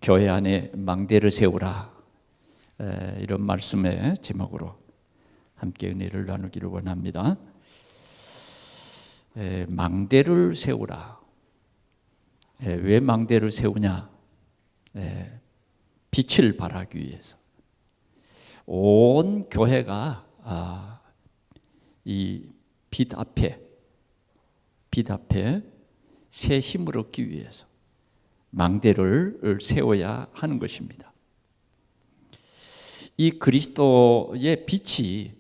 교회 안에 망대를 세우라, 이런 말씀의 제목으로 함께 은혜를 나누기를 원합니다. 망대를 세우라. 왜 망대를 세우냐? 빛을 발하기 위해서. 온 교회가 이 빛 앞에 새 힘을 얻기 위해서 망대를 세워야 하는 것입니다. 이 그리스도의 빛이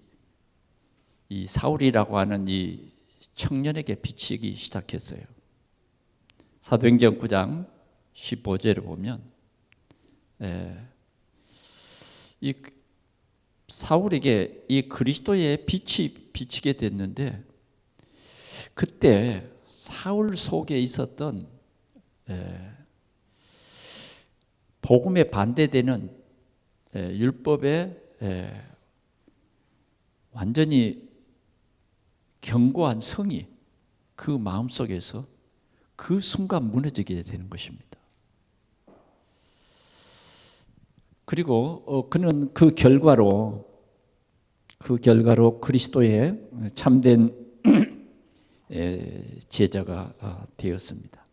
이 사울이라고 하는 이 청년에게 비치기 시작했어요. 사도행전 9장 15절을 보면 이 사울에게 이 그리스도의 빛이 비치게 됐는데, 그때 사울 속에 있었던 복음에 반대되는 율법에 완전히 견고한 성이 그 마음속에서 그 순간 무너지게 되는 것입니다. 그리고 그는 그 결과로 그리스도의 참된 제자가 되었습니다.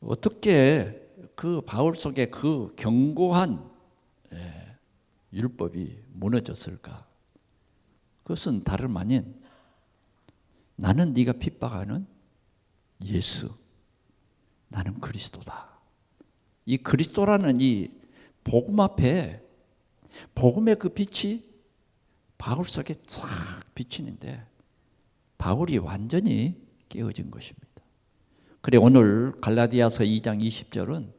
어떻게 그 바울 속에 그 견고한 율법이 무너졌을까? 그것은 다름 아닌 나는 네가 핍박하는 예수, 나는 그리스도다. 이 그리스도라는 이 복음 앞에 복음의 그 빛이 바울 속에 쫙 비치는데 바울이 완전히 깨어진 것입니다. 그래 오늘 갈라디아서 2장 20절은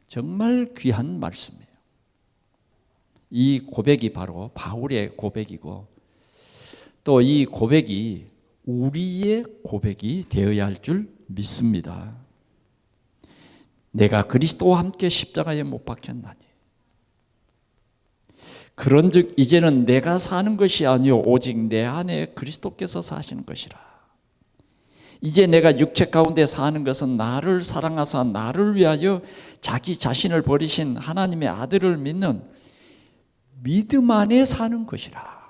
정말 귀한 말씀이에요. 이 고백이 바로 바울의 고백이고, 또 이 고백이 우리의 고백이 되어야 할 줄 믿습니다. 내가 그리스도와 함께 십자가에 못 박혔나니 그런즉 이제는 내가 사는 것이 아니요 오직 내 안에 그리스도께서 사시는 것이라. 이제 내가 육체 가운데 사는 것은 나를 사랑하사 나를 위하여 자기 자신을 버리신 하나님의 아들을 믿는 믿음 안에 사는 것이라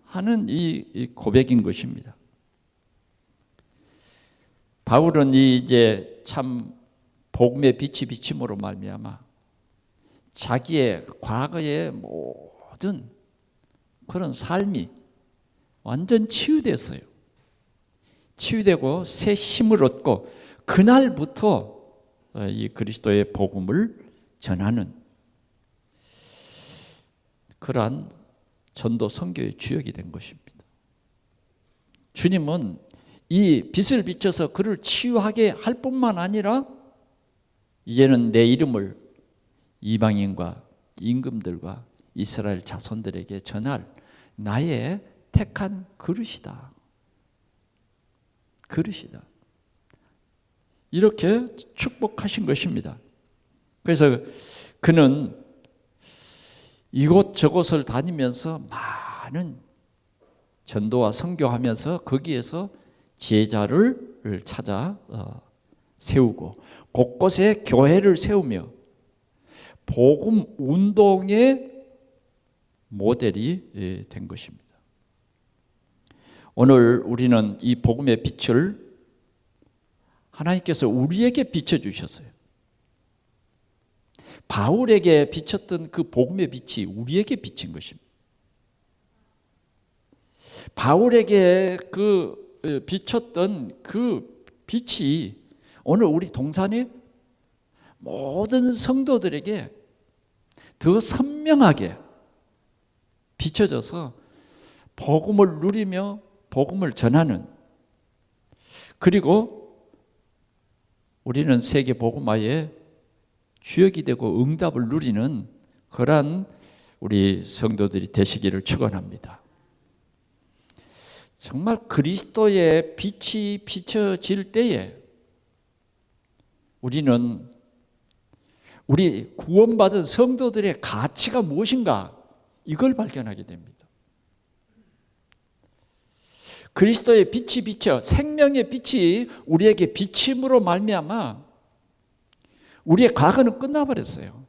하는 이 고백인 것입니다. 바울은 이제 참 복음의 빛이 비침으로 말미암아 자기의 과거의 모든 그런 삶이 완전 치유됐어요. 치유되고 새 힘을 얻고 그날부터 이 그리스도의 복음을 전하는 그러한 전도 선교의 주역이 된 것입니다. 주님은 이 빛을 비춰서 그를 치유하게 할 뿐만 아니라 이제는 내 이름을 이방인과 임금들과 이스라엘 자손들에게 전할 나의 택한 그릇이다. 이렇게 축복하신 것입니다. 그래서 그는 이곳저곳을 다니면서 많은 전도와 선교하면서 거기에서 제자를 찾아 세우고 곳곳에 교회를 세우며 복음 운동의 모델이 된 것입니다. 오늘 우리는 이 복음의 빛을 하나님께서 우리에게 비춰주셨어요. 바울에게 비쳤던 그 복음의 빛이 우리에게 비친 것입니다. 바울에게 그 비쳤던 그 빛이 오늘 우리 동산의 모든 성도들에게 더 선명하게 비춰져서 복음을 누리며 복음을 전하는, 그리고 우리는 세계 복음화의 주역이 되고 응답을 누리는 그러한 우리 성도들이 되시기를 축원합니다. 정말 그리스도의 빛이 비춰질 때에 우리는 우리 구원받은 성도들의 가치가 무엇인가 이걸 발견하게 됩니다. 그리스도의 빛이 비쳐 생명의 빛이 우리에게 비침으로 말미암아 우리의 과거는 끝나버렸어요.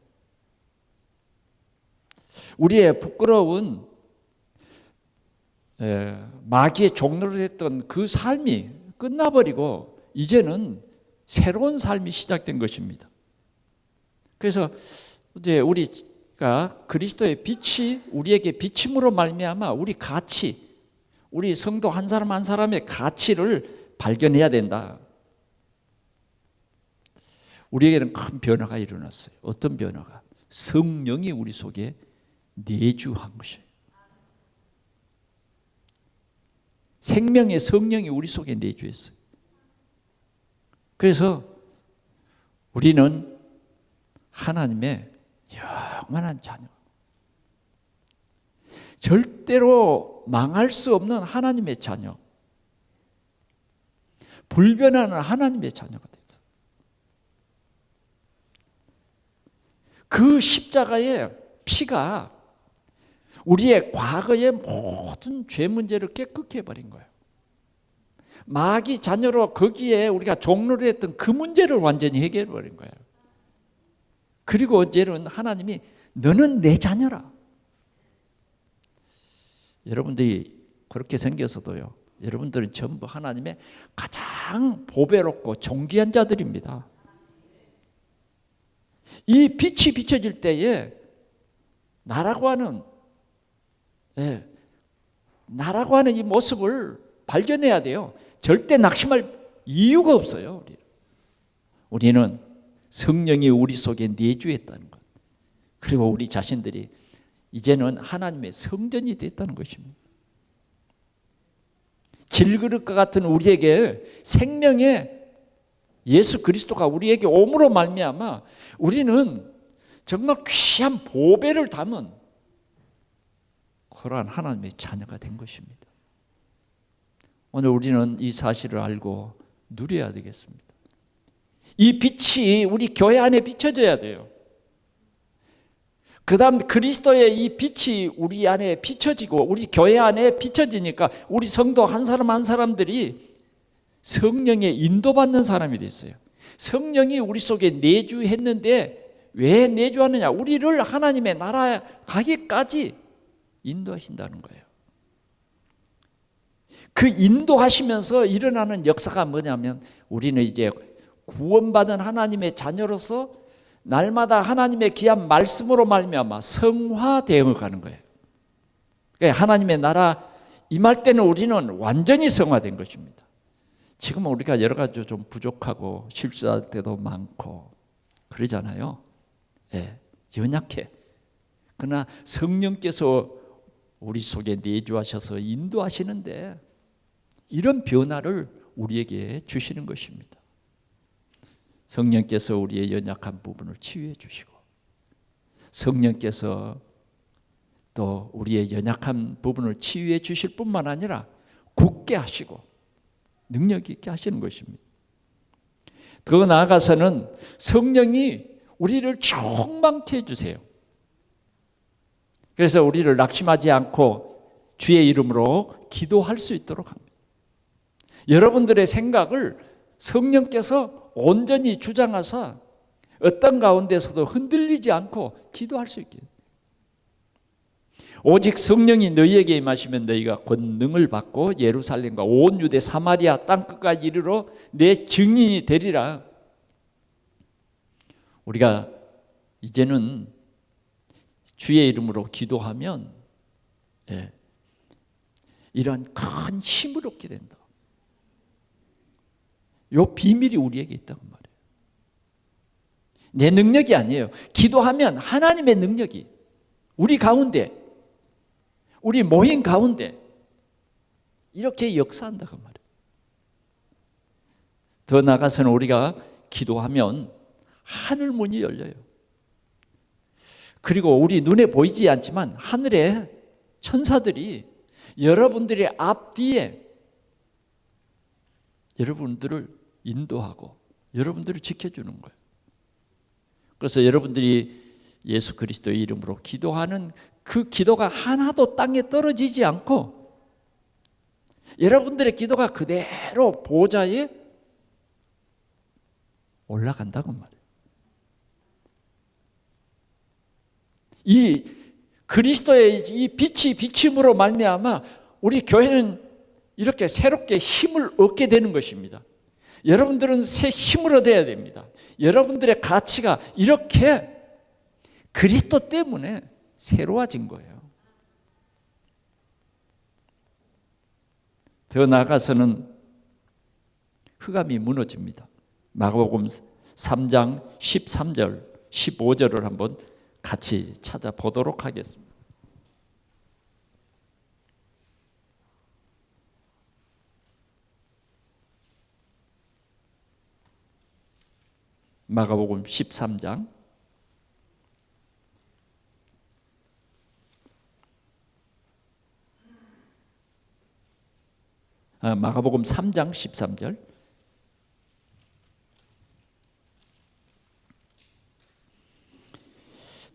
우리의 부끄러운 마귀의 종로로 했던 그 삶이 끝나버리고 이제는 새로운 삶이 시작된 것입니다. 그래서 이제 우리가 그리스도의 빛이 우리에게 비침으로 말미암아 우리 가치, 우리 성도 한 사람 한 사람의 가치를 발견해야 된다. 우리에게는 큰 변화가 일어났어요. 어떤 변화가? 성령이 우리 속에 내주한 것이에요. 생명의 성령이 우리 속에 내주했어요. 그래서 우리는 하나님의 영원한 자녀, 절대로 망할 수 없는 하나님의 자녀, 불변하는 하나님의 자녀가 됐어요. 그 십자가의 피가 우리의 과거의 모든 죄 문제를 깨끗게 해버린 거예요. 마귀 자녀로 거기에 우리가 종로를 했던 그 문제를 완전히 해결해버린 거예요. 그리고 이제는 하나님이 너는 내 자녀라. 여러분들이 그렇게 생겨서도요, 여러분들은 전부 하나님의 가장 보배롭고 존귀한 자들입니다. 이 빛이 비춰질 때에 나라고 하는 이 모습을 발견해야 돼요. 절대 낙심할 이유가 없어요. 우리는 성령이 우리 속에 내주했다는 것, 그리고 우리 자신들이 이제는 하나님의 성전이 됐다는 것입니다. 질그릇과 같은 우리에게 생명의 예수 그리스도가 우리에게 옴으로 말미암아 우리는 정말 귀한 보배를 담은 그러한 하나님의 자녀가 된 것입니다. 오늘 우리는 이 사실을 알고 누려야 되겠습니다. 이 빛이 우리 교회 안에 비춰져야 돼요. 그 다음 그리스도의 이 빛이 우리 안에 비춰지고 우리 교회 안에 비춰지니까 우리 성도 한 사람 한 사람들이 성령의 인도받는 사람이 됐어요. 성령이 우리 속에 내주했는데 왜 내주하느냐? 우리를 하나님의 나라에 가기까지 인도하신다는 거예요. 그 인도하시면서 일어나는 역사가 뭐냐면 우리는 이제 구원받은 하나님의 자녀로서 날마다 하나님의 귀한 말씀으로 말미암아 성화되어 가는 거예요. 그러니까 하나님의 나라 임할 때는 우리는 완전히 성화된 것입니다. 지금은 우리가 여러 가지 좀 부족하고 실수할 때도 많고 그러잖아요. 연약해. 그러나 성령께서 우리 속에 내주하셔서 인도하시는데 이런 변화를 우리에게 주시는 것입니다. 성령께서 우리의 연약한 부분을 치유해 주시고 성령께서 또 우리의 연약한 부분을 치유해 주실 뿐만 아니라 굳게 하시고 능력 있게 하시는 것입니다. 더 나아가서는 성령이 우리를 충만케 해주세요. 그래서 우리를 낙심하지 않고 주의 이름으로 기도할 수 있도록 합니다. 여러분들의 생각을 성령께서 온전히 주장하사 어떤 가운데서도 흔들리지 않고 기도할 수 있게. 오직 성령이 너희에게 임하시면 너희가 권능을 받고 예루살렘과 온 유대 사마리아 땅끝까지 이르러 내 증인이 되리라. 우리가 이제는 주의 이름으로 기도하면 이러한 큰 힘을 얻게 된다. 이 비밀이 우리에게 있다고 말해요. 내 능력이 아니에요. 기도하면 하나님의 능력이 우리 가운데, 우리 모임 가운데 이렇게 역사한다고 말해요. 더 나아가서는 우리가 기도하면 하늘 문이 열려요. 그리고 우리 눈에 보이지 않지만 하늘에 천사들이 여러분들의 앞뒤에 여러분들을 인도하고 여러분들을 지켜주는 거예요. 그래서 여러분들이 예수 그리스도의 이름으로 기도하는 그 기도가 하나도 땅에 떨어지지 않고 여러분들의 기도가 그대로 보좌에 올라간다고 말이에요. 이 그리스도의 이 빛이 비침으로 말미암아 우리 교회는 이렇게 새롭게 힘을 얻게 되는 것입니다. 여러분들은 새 힘을 얻어야 됩니다. 여러분들의 가치가 이렇게 그리스도 때문에 새로워진 거예요. 더 나아가서는 흑암이 무너집니다. 마가복음 3장 13절, 15절을 한번 같이 찾아보도록 하겠습니다. 마가복음 13장 마가복음 3장 13절.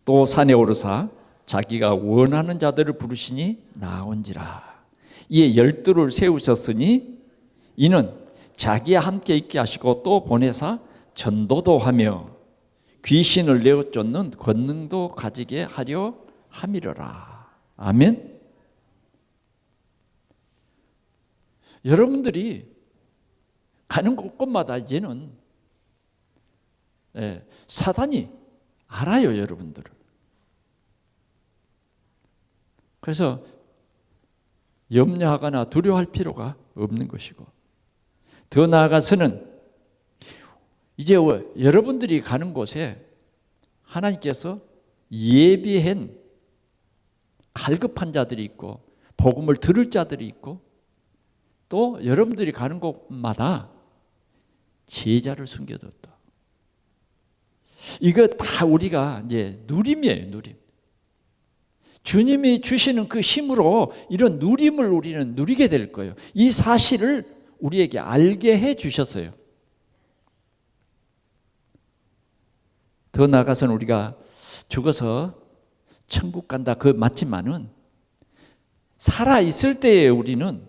또 산에 오르사 자기가 원하는 자들을 부르시니 나온지라. 이에 12를 세우셨으니 이는 자기와 함께 있게 하시고 또 보내사 전도도 하며 귀신을 내어 쫓는 권능도 가지게 하려 함이러라. 아멘. 여러분들이 가는 곳곳마다 이제는 사단이 알아요, 여러분들을. 그래서 염려하거나 두려워할 필요가 없는 것이고, 더 나아가서는 이제 여러분들이 가는 곳에 하나님께서 예비한 갈급한 자들이 있고 복음을 들을 자들이 있고 또 여러분들이 가는 곳마다 제자를 숨겨뒀다. 이거 다 우리가 이제 누림이에요, 누림. 주님이 주시는 그 힘으로 이런 누림을 우리는 누리게 될 거예요. 이 사실을 우리에게 알게 해 주셨어요. 더 나아가서는 우리가 죽어서 천국 간다, 그 맞지만은 살아있을 때에 우리는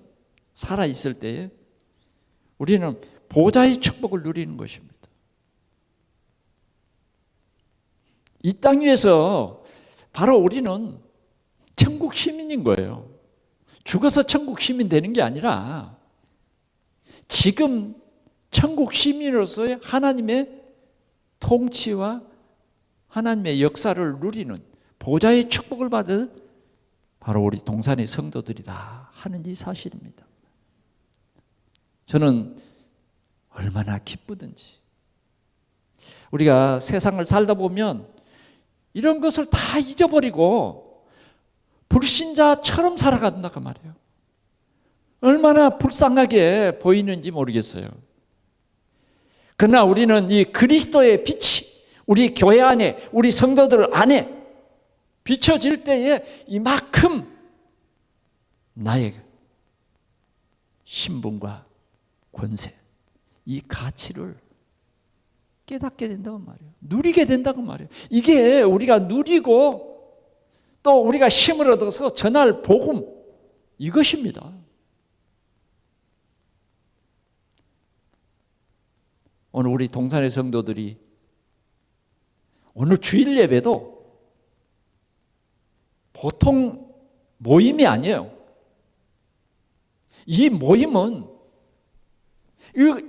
보좌의 축복을 누리는 것입니다. 이 땅 위에서 바로 우리는 천국 시민인 거예요. 죽어서 천국 시민 되는 게 아니라 지금 천국 시민으로서의 하나님의 통치와 하나님의 역사를 누리는 보좌의 축복을 받은 바로 우리 동산의 성도들이다 하는 이 사실입니다. 저는 얼마나 기쁘든지 우리가 세상을 살다 보면 이런 것을 다 잊어버리고 불신자처럼 살아간다고 말이에요. 얼마나 불쌍하게 보이는지 모르겠어요. 그러나 우리는 이 그리스도의 빛이 우리 교회 안에, 우리 성도들 안에 비춰질 때에 이만큼 나의 신분과 권세, 이 가치를 깨닫게 된다고 말이에요. 누리게 된다고 말이에요. 이게 우리가 누리고 또 우리가 힘을 얻어서 전할 복음, 이것입니다. 오늘 우리 동산의 성도들이 오늘 주일 예배도 보통 모임이 아니에요. 이 모임은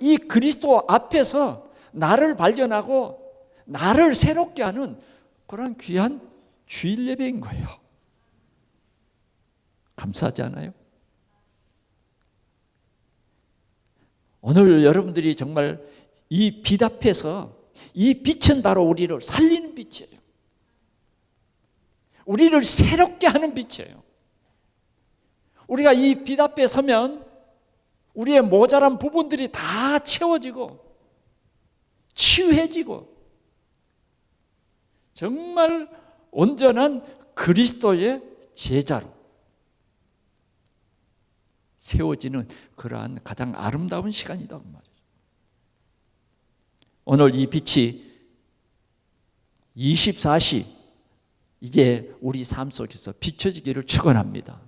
이 그리스도 앞에서 나를 발견하고 나를 새롭게 하는 그런 귀한 주일 예배인 거예요. 감사하지 않아요? 오늘 여러분들이 정말 이 빛 앞에서 이 빛은 바로 우리를 살리는 빛이에요. 우리를 새롭게 하는 빛이에요. 우리가 이 빛 앞에 서면 우리의 모자란 부분들이 다 채워지고 치유해지고 정말 온전한 그리스도의 제자로 세워지는 그러한 가장 아름다운 시간이다 그 말이죠. 오늘 이 빛이 24시 이제 우리 삶 속에서 비춰지기를 축원합니다.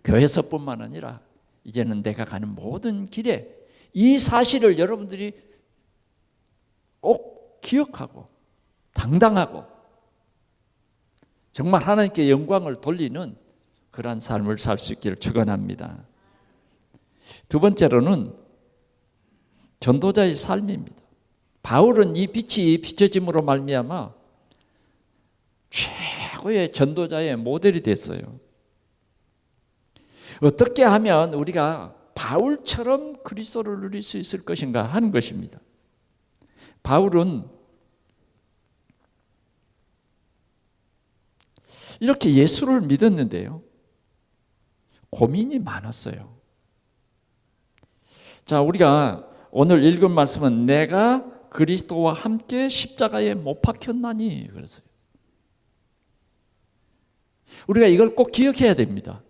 교회에서뿐만 아니라 이제는 내가 가는 모든 길에 이 사실을 여러분들이 꼭 기억하고 당당하고 정말 하나님께 영광을 돌리는 그러한 삶을 살 수 있기를 축원합니다. 두 번째로는 전도자의 삶입니다. 바울은 이 빛이 비춰짐으로 말미암아 최고의 전도자의 모델이 됐어요. 어떻게 하면 우리가 바울처럼 그리스도를 누릴 수 있을 것인가 하는 것입니다. 바울은 이렇게 예수를 믿었는데요, 고민이 많았어요. 자, 우리가 오늘 읽은 말씀은 내가 그리스도와 함께 십자가에 못 박혔나니 그랬어요. 우리가 이걸 꼭 기억해야 됩니다.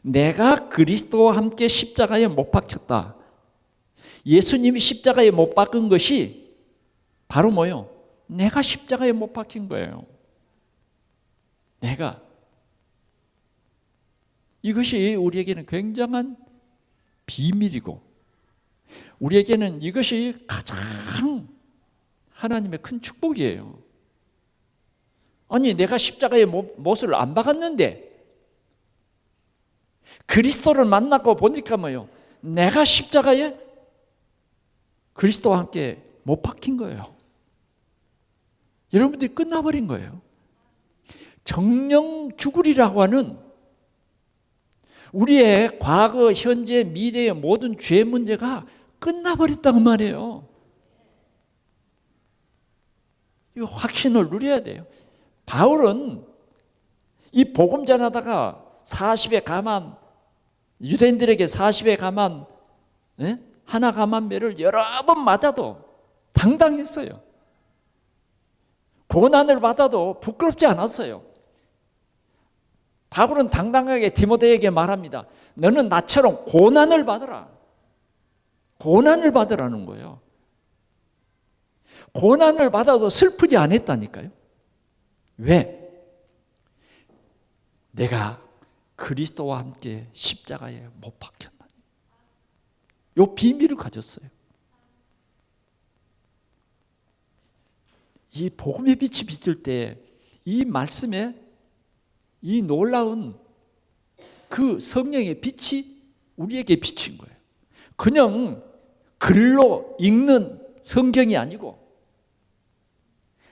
내가 그리스도와 함께 십자가에 못 박혔다. 예수님이 십자가에 못 박은 것이 바로 뭐요? 내가 십자가에 못 박힌 거예요. 내가. 이것이 우리에게는 굉장한 비밀이고 우리에게는 이것이 가장 하나님의 큰 축복이에요. 아니, 내가 십자가에 못을 안 박았는데 그리스도를 만나고 보니까 뭐요? 내가 십자가에 그리스도와 함께 못 박힌 거예요. 여러분들이 끝나버린 거예요. 정령 죽으리라고 하는 우리의 과거, 현재, 미래의 모든 죄 문제가 끝나버렸다고 말이에요. 이 확신을 누려야 돼요. 바울은 이 복음 전하다가 40의 가만, 유대인들에게 40의 가만, 하나 가만매를 여러 번 맞아도 당당했어요. 고난을 받아도 부끄럽지 않았어요. 바울은 당당하게 디모데에게 말합니다. 너는 나처럼 고난을 받으라. 고난을 받으라는 거예요. 고난을 받아도 슬프지 않았다니까요. 왜? 내가 그리스도와 함께 십자가에 못 박혔나니. 이 비밀을 가졌어요. 이 복음의 빛이 비칠 때 이 말씀에 이 놀라운 그 성령의 빛이 우리에게 비친 거예요. 그냥 글로 읽는 성경이 아니고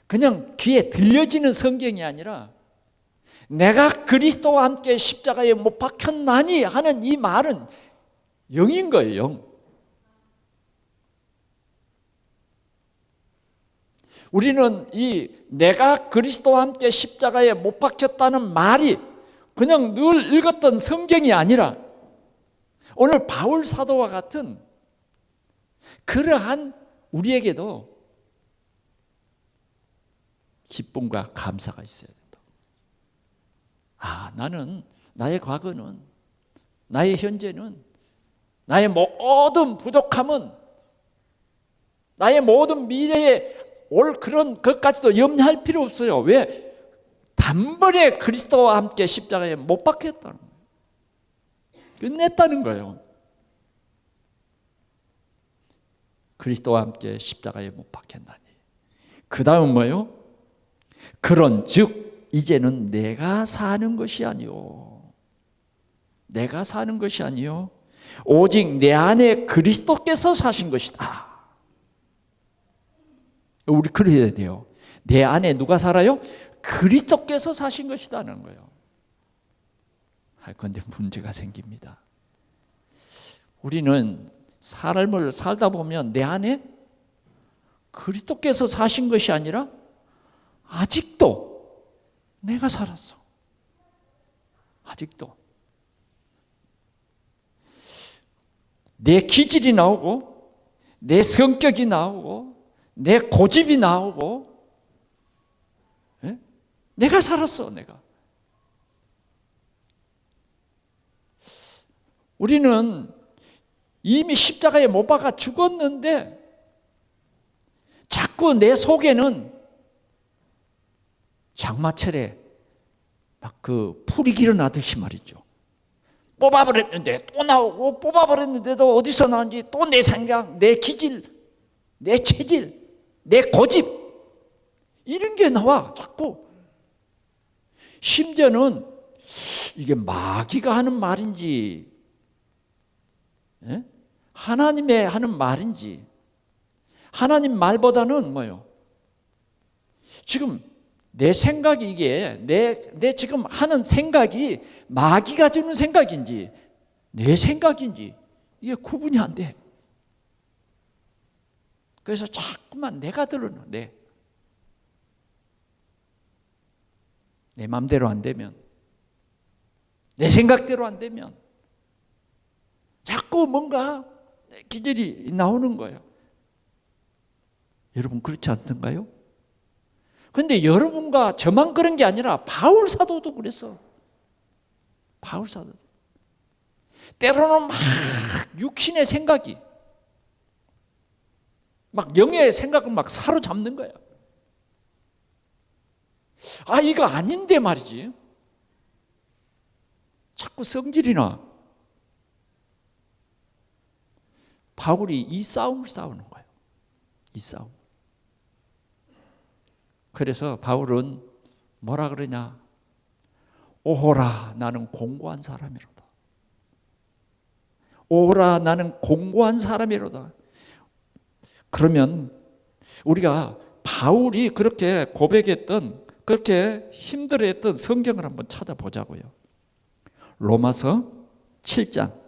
그냥 귀에 들려지는 성경이 아니라 내가 그리스도와 함께 십자가에 못 박혔나니 하는 이 말은 영인 거예요. 영. 우리는 이 내가 그리스도와 함께 십자가에 못 박혔다는 말이 그냥 늘 읽었던 성경이 아니라 오늘 바울 사도와 같은 그러한 우리에게도 기쁨과 감사가 있어야 된다. 아, 나는 나의 과거는, 나의 현재는, 나의 모든 부족함은, 나의 모든 미래에 올 그런 것까지도 염려할 필요 없어요. 왜? 단번에 그리스도와 함께 십자가에 못 박혔다는 거예요. 끝냈다는 거예요. 그리스도와 함께 십자가에 못 박혔나니. 그 다음 뭐요? 그런즉 이제는 내가 사는 것이 아니요, 내가 사는 것이 아니요 오직 내 안에 그리스도께서 사신 것이다. 우리 그래야 돼요. 내 안에 누가 살아요? 그리스도께서 사신 것이다는 거예요. 그런데 문제가 생깁니다. 우리는 삶을 살다 보면 내 안에 그리스도께서 사신 것이 아니라 아직도 내가 살았어. 아직도 내 기질이 나오고 내 성격이 나오고 내 고집이 나오고, 예? 내가 살았어. 내가. 우리는 이미 십자가에 못 박아 죽었는데 자꾸 내 속에는 장마철에 막 그 풀이 길어나듯이 말이죠. 뽑아버렸는데 또 나오고, 뽑아버렸는데도 어디서 나온지 또 내 생각, 내 기질, 내 체질, 내 고집, 이런 게 나와. 자꾸 심지어는 이게 마귀가 하는 말인지 하나님의 하는 말인지, 하나님 말보다는 뭐요? 지금 내 생각이 이게 내 지금 하는 생각이 마귀가 주는 생각인지 내 생각인지 이게 구분이 안 돼. 그래서 자꾸만 내가 들으는 내 마음대로 안 되면, 내 생각대로 안 되면 자꾸 뭔가 기절이 나오는 거예요. 여러분 그렇지 않던가요? 근데 여러분과 저만 그런 게 아니라 바울 사도도 그랬어. 바울 사도. 때로는 막 육신의 생각이, 막 영의 생각을 막 사로잡는 거야. 아, 이거 아닌데 말이지. 자꾸 성질이 나. 바울이 이 싸움을 싸우는 거예요. 이 싸움. 그래서 바울은 뭐라 그러냐? 오호라, 나는 공고한 사람이로다. 오호라, 나는 공고한 사람이로다. 그러면 우리가 바울이 그렇게 고백했던, 그렇게 힘들어했던 성경을 한번 찾아보자고요. 로마서 7장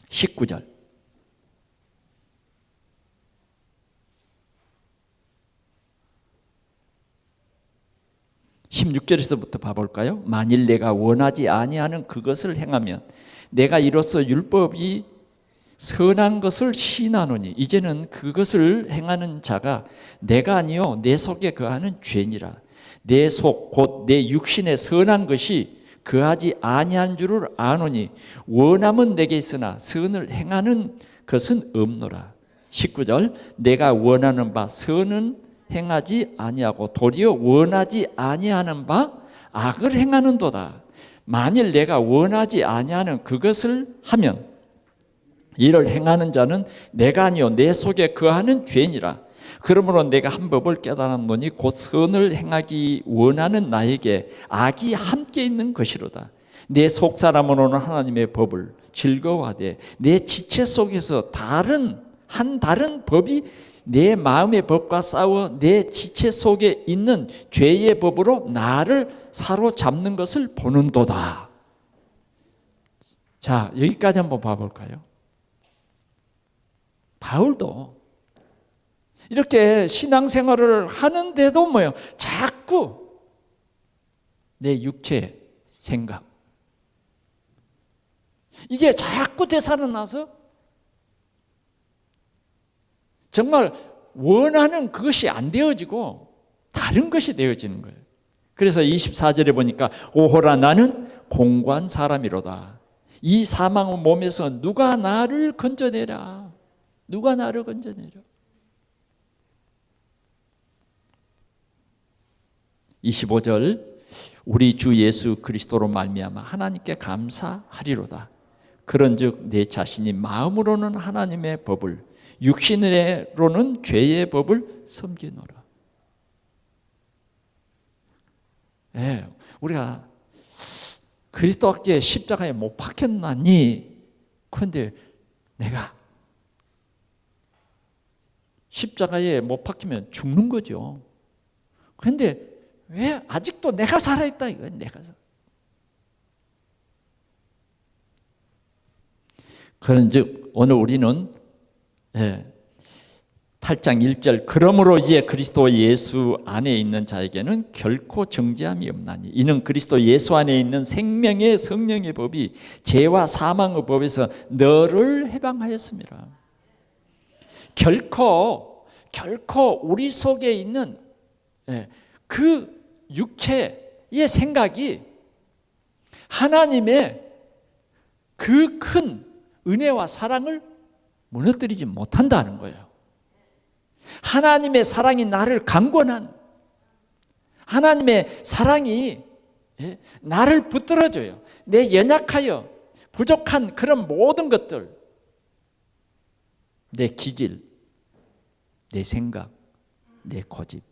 19절. 16절에서부터 봐볼까요? 만일 내가 원하지 아니하는 그것을 행하면 내가 이로써 율법이 선한 것을 시인하노니 이제는 그것을 행하는 자가 내가 아니요 내 속에 거하는 죄니라. 내 속 곧 내 육신의 선한 것이 거하지 아니한 줄을 아노니 원함은 내게 있으나 선을 행하는 것은 없노라. 19절. 내가 원하는 바 선은 행하지 아니하고 도리어 원하지 아니하는 바 악을 행하는도다. 만일 내가 원하지 아니하는 그것을 하면 이를 행하는 자는 내가 아니요 내 속에 거하는 죄니라. 그러므로 내가 한 법을 깨달았노니 곧 선을 행하기 원하는 나에게 악이 함께 있는 것이로다. 내 속사람으로는 하나님의 법을 즐거워하되 내 지체 속에서 다른 법이 내 마음의 법과 싸워 내 지체 속에 있는 죄의 법으로 나를 사로잡는 것을 보는도다. 자, 여기까지 한번 봐볼까요? 바울도 이렇게 신앙생활을 하는데도 뭐예요? 자꾸 내 육체 생각, 이게 자꾸 되살아나서 정말 원하는 그것이 안 되어지고 다른 것이 되어지는 거예요. 그래서 24절에 보니까 오호라, 나는 공고한 사람이로다. 이 사망의 몸에서 누가 나를 건져내라. 누가 나를 건져내려. 25절. 우리 주 예수 그리스도로 말미암아 하나님께 감사하리로다. 그런즉 내 자신이 마음으로는 하나님의 법을, 육신으로는 죄의 법을 섬기노라. 우리가 그리스도께 십자가에 못 박혔나니? 그런데 내가 십자가에 못 박히면 죽는 거죠. 그런데 왜 아직도 내가 살아있다 이거예요. 내가. 그런즉 오늘 우리는 8장 1절. 그러므로 이제 그리스도 예수 안에 있는 자에게는 결코 정죄함이 없나니 이는 그리스도 예수 안에 있는 생명의 성령의 법이 죄와 사망의 법에서 너를 해방하였습니다. 결코 우리 속에 있는 그 육체의 생각이 하나님의 그 큰 은혜와 사랑을 무너뜨리지 못한다는 거예요. 하나님의 사랑이 나를 강권한, 하나님의 사랑이 나를 붙들어줘요. 내 연약하여 부족한 그런 모든 것들, 내 기질, 내 생각, 내 고집,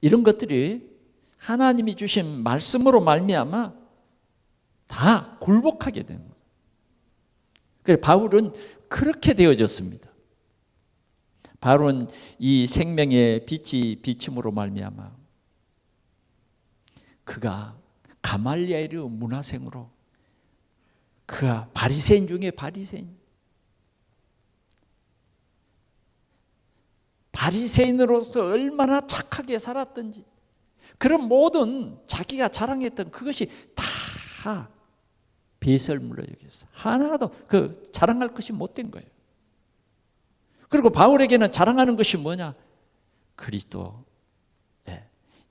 이런 것들이 하나님이 주신 말씀으로 말미암아 다 굴복하게 되는 거예요. 그래서 바울은 그렇게 되어졌습니다. 바울은 이 생명의 빛이 비침으로 말미암아 그가 가말리엘의 문화생으로 그가 바리새인 중에 바리새인으로서 얼마나 착하게 살았던지 그런 모든 자기가 자랑했던 그것이 다 배설물로 여겼어요. 하나도 그 자랑할 것이 못된 거예요. 그리고 바울에게는 자랑하는 것이 뭐냐? 그리스도,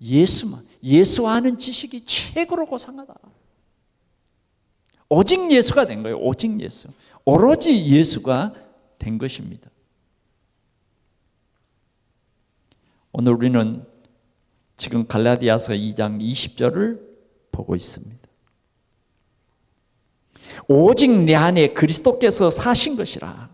예수만, 예수 아는 지식이 최고로 고상하다. 오직 예수가 된 거예요. 오직 예수. 오로지 예수가 된 것입니다. 오늘 우리는 지금 갈라디아서 2장 20절을 보고 있습니다. 오직 내 안에 그리스도께서 사신 것이라.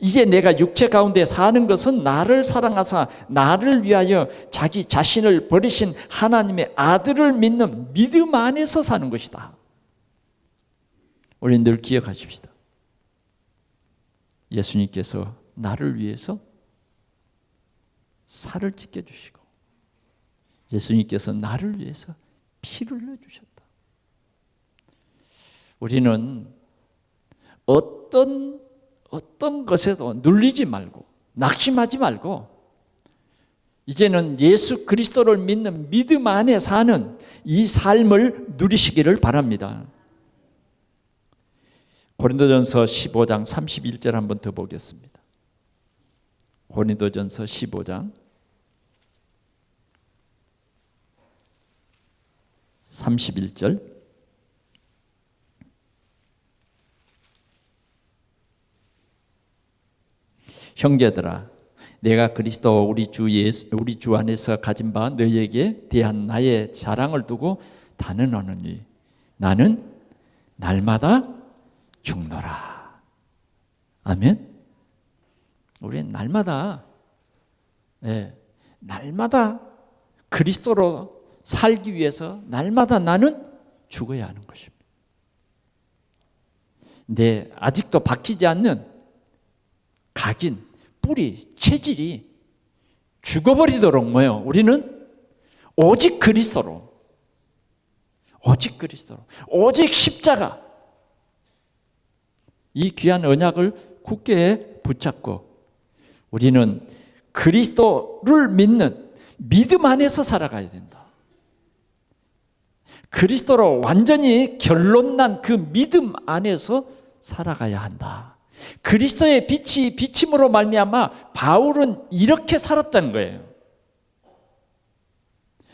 이제 내가 육체 가운데 사는 것은 나를 사랑하사 나를 위하여 자기 자신을 버리신 하나님의 아들을 믿는 믿음 안에서 사는 것이다. 우리는 늘 기억하십시다. 예수님께서 나를 위해서 살을 찢겨주시고 예수님께서 나를 위해서 피를 흘려주셨다. 우리는 어떤 것에도 눌리지 말고 낙심하지 말고 이제는 예수 그리스도를 믿는 믿음 안에 사는 이 삶을 누리시기를 바랍니다. 고린도전서 15장 31절 한번 더 보겠습니다. 고린도전서 15장 31절 형제들아 내가 그리스도 우리 주 안에서 가진 바 너희에게 대한 나의 자랑을 두고 단언하노니 나는 날마다 죽노라. 아멘. 우리는 날마다 그리스도로 살기 위해서 날마다 나는 죽어야 하는 것입니다. 아직도 바뀌지 않는 각인, 뿌리, 체질이 죽어버리도록 뭐예요? 우리는 오직 그리스도로, 오직 십자가, 이 귀한 언약을 굳게 붙잡고 우리는 그리스도를 믿는 믿음 안에서 살아가야 된다. 그리스도로 완전히 결론난 그 믿음 안에서 살아가야 한다. 그리스도의 빛이 비침으로 말미암아 바울은 이렇게 살았다는 거예요.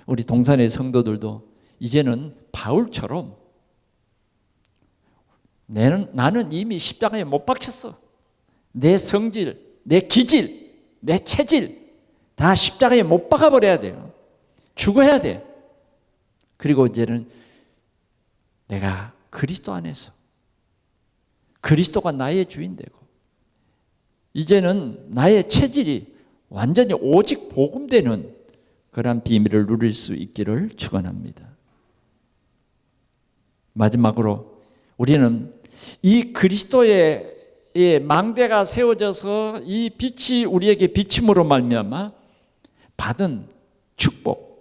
우리 동산의 성도들도 이제는 바울처럼 나는 이미 십자가에 못 박혔어. 내 성질, 내 기질, 내 체질 다 십자가에 못 박아버려야 돼요. 죽어야 돼. 그리고 이제는 내가 그리스도 안에서 그리스도가 나의 주인 되고 이제는 나의 체질이 완전히 오직 복음되는 그런 비밀을 누릴 수 있기를 축원합니다. 마지막으로 우리는 이 그리스도의 망대가 세워져서 이 빛이 우리에게 비침으로 말미암아 받은 축복,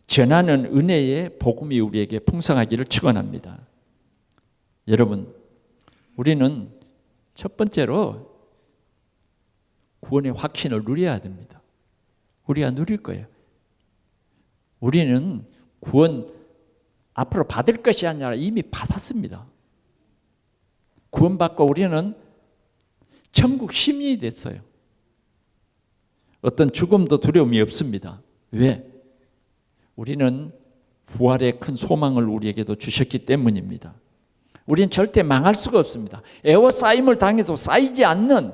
전하는 은혜의 복음이 우리에게 풍성하기를 축원합니다. 여러분, 우리는 첫 번째로 구원의 확신을 누려야 됩니다. 우리가 누릴 거예요. 우리는 구원 앞으로 받을 것이 아니라 이미 받았습니다. 구원받고 우리는 천국 시민이 됐어요. 어떤 죽음도 두려움이 없습니다. 왜? 우리는 부활의 큰 소망을 우리에게도 주셨기 때문입니다. 우리는 절대 망할 수가 없습니다. 애워싸임을 당해도 쌓이지 않는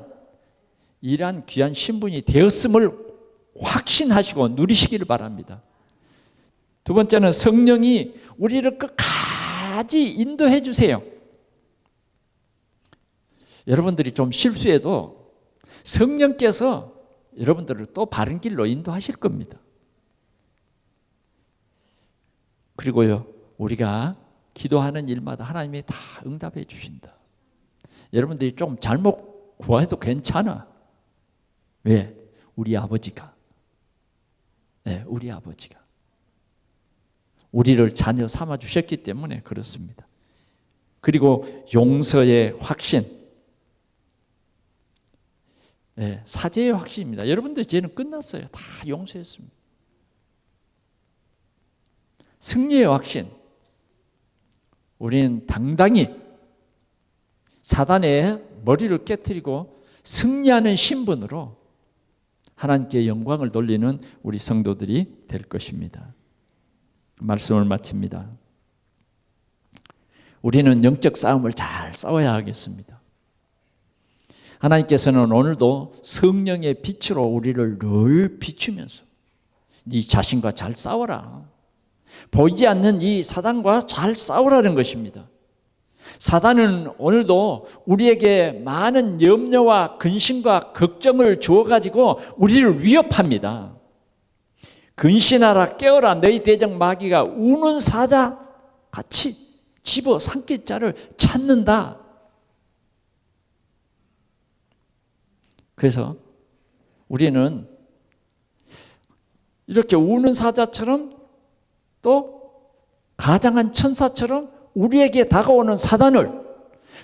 이러한 귀한 신분이 되었음을 확신하시고 누리시기를 바랍니다. 두 번째는 성령이 우리를 끝까지 인도해 주세요. 여러분들이 좀 실수해도 성령께서 여러분들을 또 바른 길로 인도하실 겁니다. 그리고요, 우리가 기도하는 일마다 하나님이 다 응답해 주신다. 여러분들이 좀 잘못 구해도 괜찮아. 왜? 우리 아버지가. 네, 우리 아버지가 우리를 자녀 삼아 주셨기 때문에 그렇습니다. 그리고 용서의 확신, 네, 사죄의 확신입니다. 여러분들 죄는 끝났어요. 다 용서했습니다. 승리의 확신, 우리는 당당히 사단의 머리를 깨트리고 승리하는 신분으로 하나님께 영광을 돌리는 우리 성도들이 될 것입니다. 말씀을 마칩니다. 우리는 영적 싸움을 잘 싸워야 하겠습니다. 하나님께서는 오늘도 성령의 빛으로 우리를 늘 비추면서 네 자신과 잘 싸워라. 보이지 않는 이 사단과 잘 싸우라는 것입니다. 사단은 오늘도 우리에게 많은 염려와 근심과 걱정을 주어가지고 우리를 위협합니다. 근신하라 깨어라 너희 대적 마귀가 우는 사자 같이 집어 삼킬 자를 찾는다. 그래서 우리는 이렇게 우는 사자처럼 또 가장한 천사처럼 우리에게 다가오는 사단을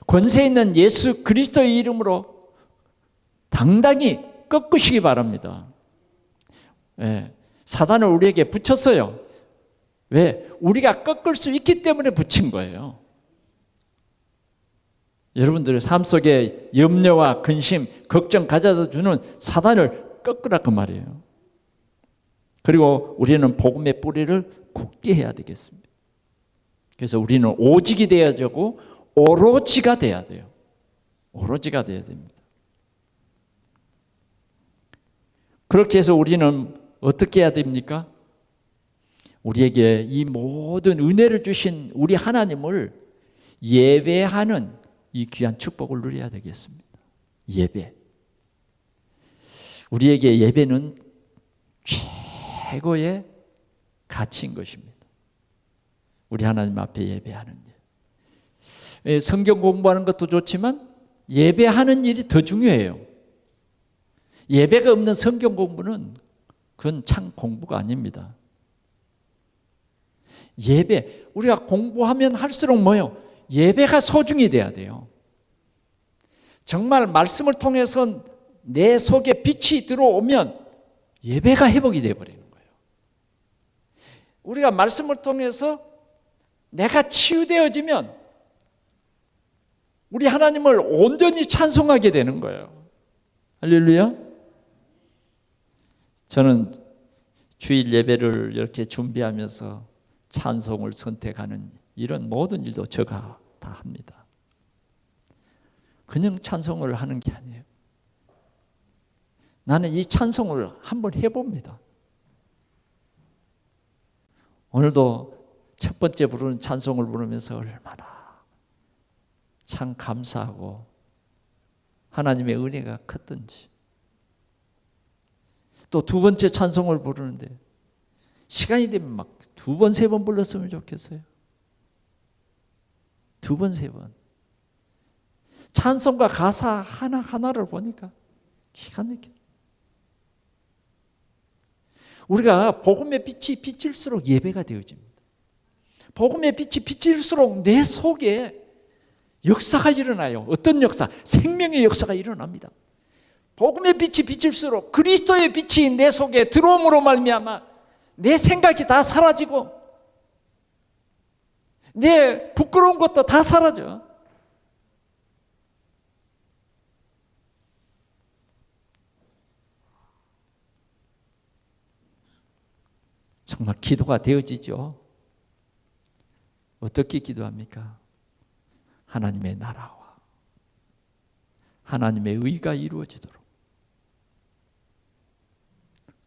권세 있는 예수 그리스도의 이름으로 당당히 꺾으시기 바랍니다. 예, 사단을 우리에게 붙였어요. 왜? 우리가 꺾을 수 있기 때문에 붙인 거예요. 여러분들의 삶 속에 염려와 근심, 걱정 가져다 주는 사단을 꺾으라 그 말이에요. 그리고 우리는 복음의 뿌리를 굳게 해야 되겠습니다. 그래서 우리는 오직이 되어야 되고 오로지가 돼야 돼요. 오로지가 돼야 됩니다. 그렇게 해서 우리는 어떻게 해야 됩니까? 우리에게 이 모든 은혜를 주신 우리 하나님을 예배하는 이 귀한 축복을 누려야 되겠습니다. 예배. 우리에게 예배는 최고의 가치인 것입니다. 우리 하나님 앞에 예배하는 일. 성경 공부하는 것도 좋지만 예배하는 일이 더 중요해요. 예배가 없는 성경 공부는 그건 참 공부가 아닙니다. 예배, 우리가 공부하면 할수록 뭐예요? 예배가 소중히 돼야 돼요. 정말 말씀을 통해서 내 속에 빛이 들어오면 예배가 회복이 되어버리는 거예요. 우리가 말씀을 통해서 내가 치유되어지면 우리 하나님을 온전히 찬송하게 되는 거예요. 할렐루야. 저는 주일 예배를 이렇게 준비하면서 찬송을 선택하는 이런 모든 일도 제가 다 합니다. 그냥 찬송을 하는 게 아니에요. 나는 이 찬송을 한번 해봅니다. 오늘도 첫 번째 부르는 찬송을 부르면서 얼마나 참 감사하고 하나님의 은혜가 컸던지. 또 두 번째 찬송을 부르는데 시간이 되면 막 두 번, 세 번 불렀으면 좋겠어요. 두 번, 세 번. 찬송과 가사 하나하나를 보니까 기가 막혀. 우리가 복음의 빛이 비칠수록 예배가 되어집니다. 복음의 빛이 비칠수록 내 속에 역사가 일어나요. 어떤 역사? 생명의 역사가 일어납니다. 복음의 빛이 비칠수록 그리스도의 빛이 내 속에 들어옴으로 말미암아 내 생각이 다 사라지고 내 부끄러운 것도 다 사라져. 정말 기도가 되어지죠. 어떻게 기도합니까? 하나님의 나라와 하나님의 의가 이루어지도록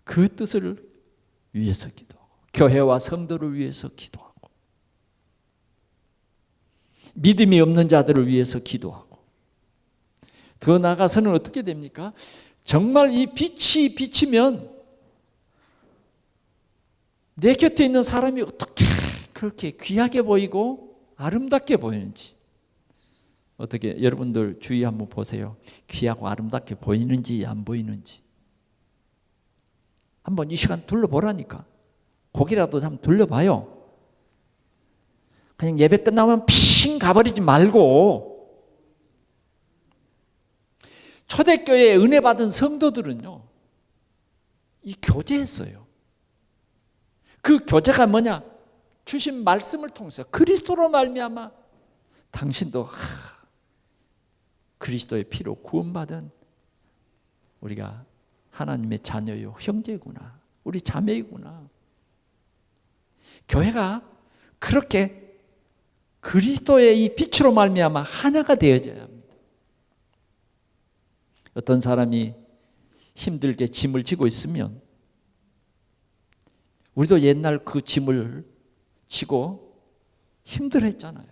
그 뜻을 위해서 기도하고 교회와 성도를 위해서 기도하고 믿음이 없는 자들을 위해서 기도하고 더 나아가서는 어떻게 됩니까? 정말 이 빛이 비치면 내 곁에 있는 사람이 어떻게 그렇게 귀하게 보이고 아름답게 보이는지, 어떻게 여러분들 주위 한번 보세요. 귀하고 아름답게 보이는지 안 보이는지 한번 이 시간 둘러보라니까. 거기라도 한번 둘러봐요. 그냥 예배 끝나면 핑 가버리지 말고. 초대교회에 은혜 받은 성도들은요, 이 교제했어요. 그 교제가 뭐냐? 주신 말씀을 통해서 그리스도로 말미암아 당신도 그리스도의 피로 구원받은 우리가 하나님의 자녀요, 형제구나, 우리 자매이구나. 교회가 그렇게 그리스도의 이 빛으로 말미암아 하나가 되어져야 합니다. 어떤 사람이 힘들게 짐을 지고 있으면 우리도 옛날 그 짐을 지고 힘들었잖아요.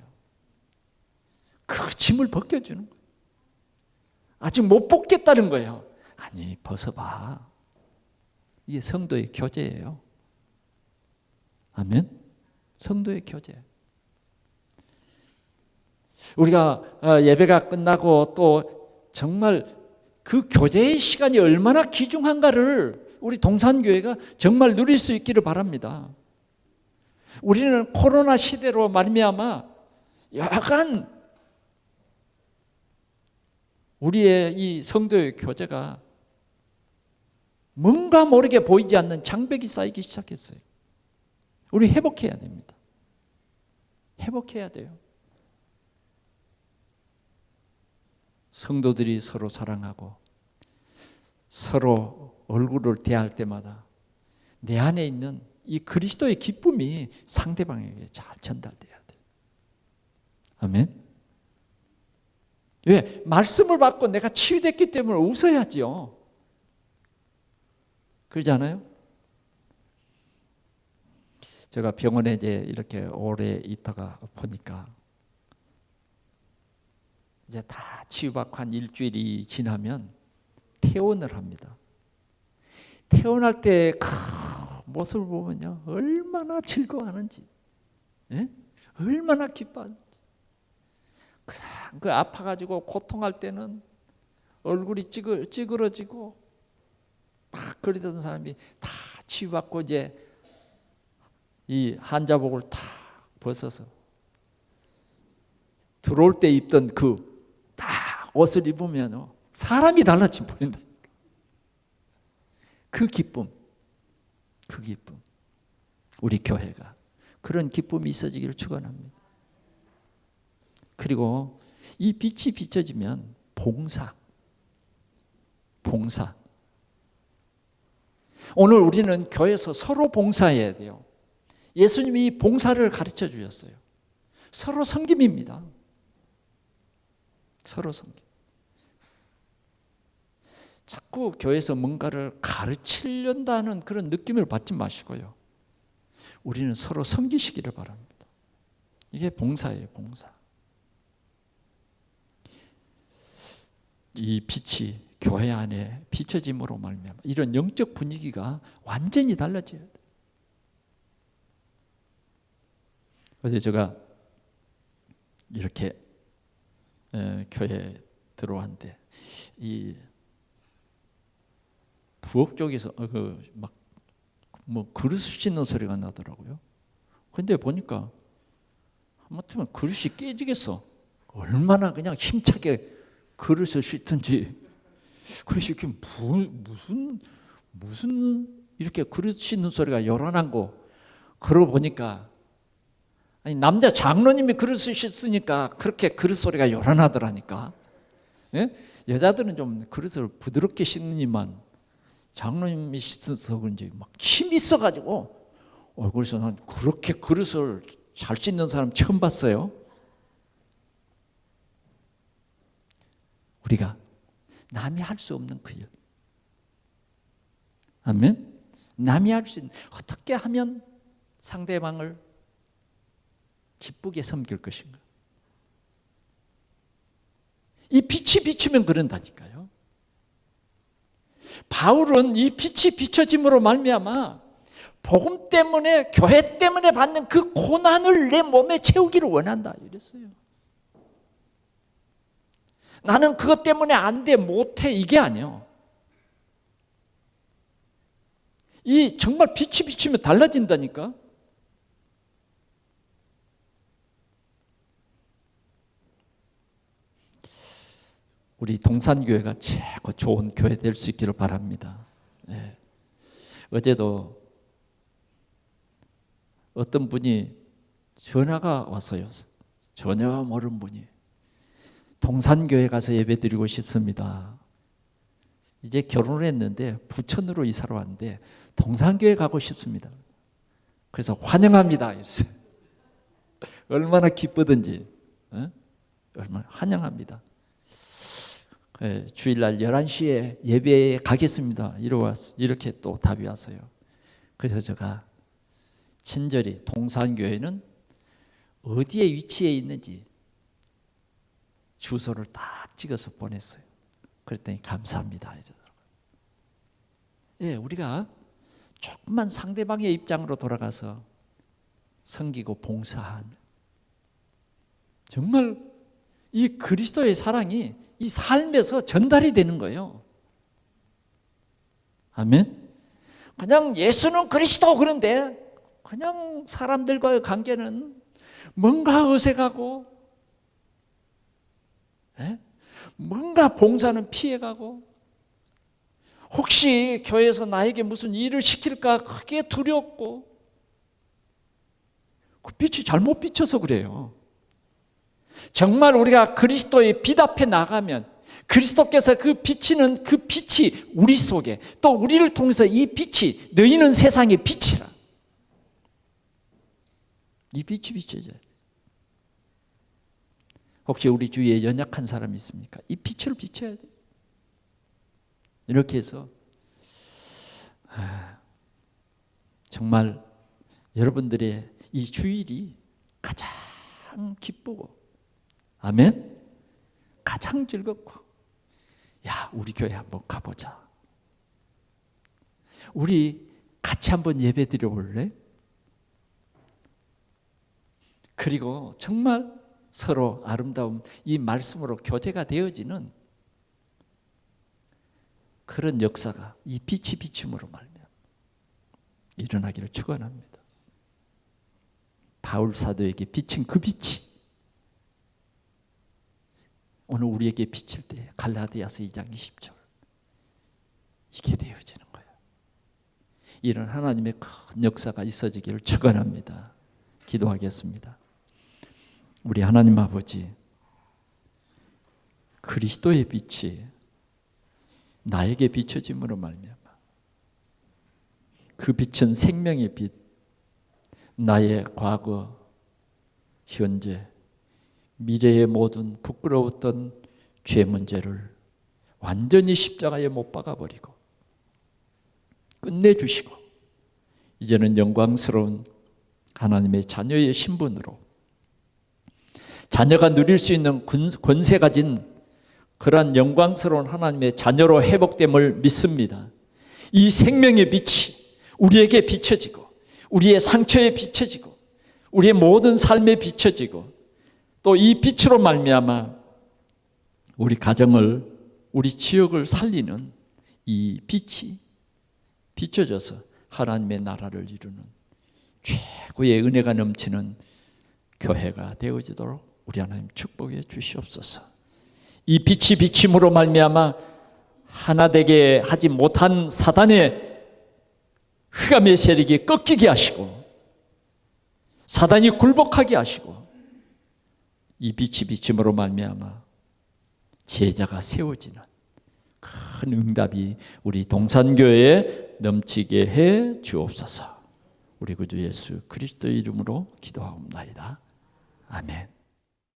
그 짐을 벗겨주는 거예요. 아직 못 벗겠다는 거예요. 아니, 벗어봐. 이게 성도의 교제예요. 아멘. 성도의 교제. 우리가 예배가 끝나고 또 정말 그 교제의 시간이 얼마나 귀중한가를 우리 동산교회가 정말 누릴 수 있기를 바랍니다. 우리는 코로나 시대로 말미암아 약간 우리의 이 성도의 교제가 뭔가 모르게 보이지 않는 장벽이 쌓이기 시작했어요. 우리 회복해야 됩니다. 회복해야 돼요. 성도들이 서로 사랑하고 서로 얼굴을 대할 때마다 내 안에 있는 이 그리스도의 기쁨이 상대방에게 잘 전달돼야 돼요. 아멘. 왜? 말씀을 받고 내가 치유됐기 때문에 웃어야지요. 그러지 않아요? 제가 병원에 이제 이렇게 오래 있다가 보니까 이제 다 치유받고 한 일주일이 지나면 퇴원을 합니다. 퇴원할 때 모습을 보면요, 얼마나 즐거워하는지, 예? 얼마나 기뻐하는지. 그 아파가지고 고통할 때는 얼굴이 찌그러지고 막 그러던 사람이 다 치유받고 이제 이 환자복을 다 벗어서 들어올 때 입던 그 딱 옷을 입으면 사람이 달라지 보인다. 그 기쁨, 그 기쁨. 우리 교회가 그런 기쁨이 있어지기를 축원합니다. 그리고 이 빛이 비춰지면 봉사. 오늘 우리는 교회에서 서로 봉사해야 돼요. 예수님이 봉사를 가르쳐 주셨어요. 서로 섬김입니다. 서로 섬김. 자꾸 교회에서 뭔가를 가르치려다는 그런 느낌을 받지 마시고요. 우리는 서로 섬기시기를 바랍니다. 이게 봉사예요, 봉사. 이 빛이 교회 안에 비춰짐으로 말미암아 이런 영적 분위기가 완전히 달라져야 돼요. 어제 제가 이렇게 교회에 들어왔는데 이 부엌 쪽에서 막 뭐 그릇 씻는 소리가 나더라고요. 근데 보니까 하마터면 그릇이 깨지겠어. 얼마나 그냥 힘차게 그릇을 씻든지. 그래서 이렇게 무슨 이렇게 그릇 씻는 소리가 요란한 거. 그러고 보니까 아니 남자 장로님이 그릇을 씻으니까 그렇게 그릇 소리가 요란하더라니까. 예? 여자들은 좀 그릇을 부드럽게 씻느니만 장로님이 씻어서 그런지 막 힘이 있어가지고 그래서 난 그렇게 그릇을 잘 씻는 사람 처음 봤어요. 우리가 남이 할 수 없는 그 일. 아멘. 남이 할 수 있는 어떻게 하면 상대방을 기쁘게 섬길 것인가. 이 빛이 비치면 그런다니까요. 바울은 이 빛이 비춰짐으로 말미암아 복음 때문에, 교회 때문에 받는 그 고난을 내 몸에 채우기를 원한다 이랬어요. 나는 그것 때문에 안 돼, 못해, 이게 아니에요. 이 정말 빛이 비치면 달라진다니까. 우리 동산교회가 최고 좋은 교회 될 수 있기를 바랍니다. 네. 어제도 어떤 분이 전화가 왔어요. 전혀 모르는 분이. 동산교회 가서 예배드리고 싶습니다. 이제 결혼을 했는데 부천으로 이사를 왔는데 동산교회 가고 싶습니다. 그래서 환영합니다. 이랬어요. 얼마나 기쁘든지, 얼마나 환영합니다. 주일날 11시에 예배에 가겠습니다. 이렇게 또 답이 왔어요. 그래서 제가 친절히 동산교회는 어디에 위치해 있는지 주소를 딱 찍어서 보냈어요. 그랬더니 감사합니다 이러더라고요. 예, 우리가 조금만 상대방의 입장으로 돌아가서 섬기고 봉사한, 정말 이 그리스도의 사랑이 이 삶에서 전달이 되는 거예요. 아멘. 그냥 예수는 그리스도 그런데 그냥 사람들과의 관계는 뭔가 어색하고, 뭔가 봉사는 피해가고, 혹시 교회에서 나에게 무슨 일을 시킬까 크게 두렵고, 그 빛이 잘못 비쳐서 그래요. 정말 우리가 그리스도의 빛 앞에 나가면 그리스도께서 그 비치는 그 빛이 우리 속에, 또 우리를 통해서 이 빛이 너희는 세상의 빛이라, 이 빛이 비춰져야 돼. 혹시 우리 주위에 연약한 사람이 있습니까? 이 빛을 비춰야 돼. 이렇게 해서 정말 여러분들의 이 주일이 가장 기쁘고, 아멘, 가장 즐겁고, 야, 우리 교회 한번 가보자, 우리 같이 한번 예배 드려볼래? 그리고 정말 서로 아름다운 이 말씀으로 교제가 되어지는 그런 역사가 이 빛이 비춤으로 말미암아 일어나기를 축원합니다. 바울 사도에게 비친 그 빛이 오늘 우리에게 비칠 때 갈라디아서 2장 20절 이게 되어지는 거예요. 이런 하나님의 큰 역사가 있어지기를 축원합니다. 기도하겠습니다. 우리 하나님 아버지, 그리스도의 빛이 나에게 비춰짐으로 말미암아 그 빛은 생명의 빛, 나의 과거, 현재, 미래의 모든 부끄러웠던 죄 문제를 완전히 십자가에 못 박아버리고 끝내주시고, 이제는 영광스러운 하나님의 자녀의 신분으로 자녀가 누릴 수 있는 권세 가진 그러한 영광스러운 하나님의 자녀로 회복됨을 믿습니다. 이 생명의 빛이 우리에게 비춰지고, 우리의 상처에 비춰지고, 우리의 모든 삶에 비춰지고, 또 이 빛으로 말미암아 우리 가정을, 우리 지역을 살리는 이 빛이 비춰져서 하나님의 나라를 이루는 최고의 은혜가 넘치는 교회가 되어지도록 우리 하나님 축복해 주시옵소서. 이 빛이 비침으로 말미암아 하나 되게 하지 못한 사단의 흑암의 세력이 꺾이게 하시고, 사단이 굴복하게 하시고, 이 빛이 비침으로 말미암아 제자가 세워지는 큰 응답이 우리 동산교회에 넘치게 해 주옵소서. 우리 구주 예수 그리스도의 이름으로 기도하옵나이다. 아멘.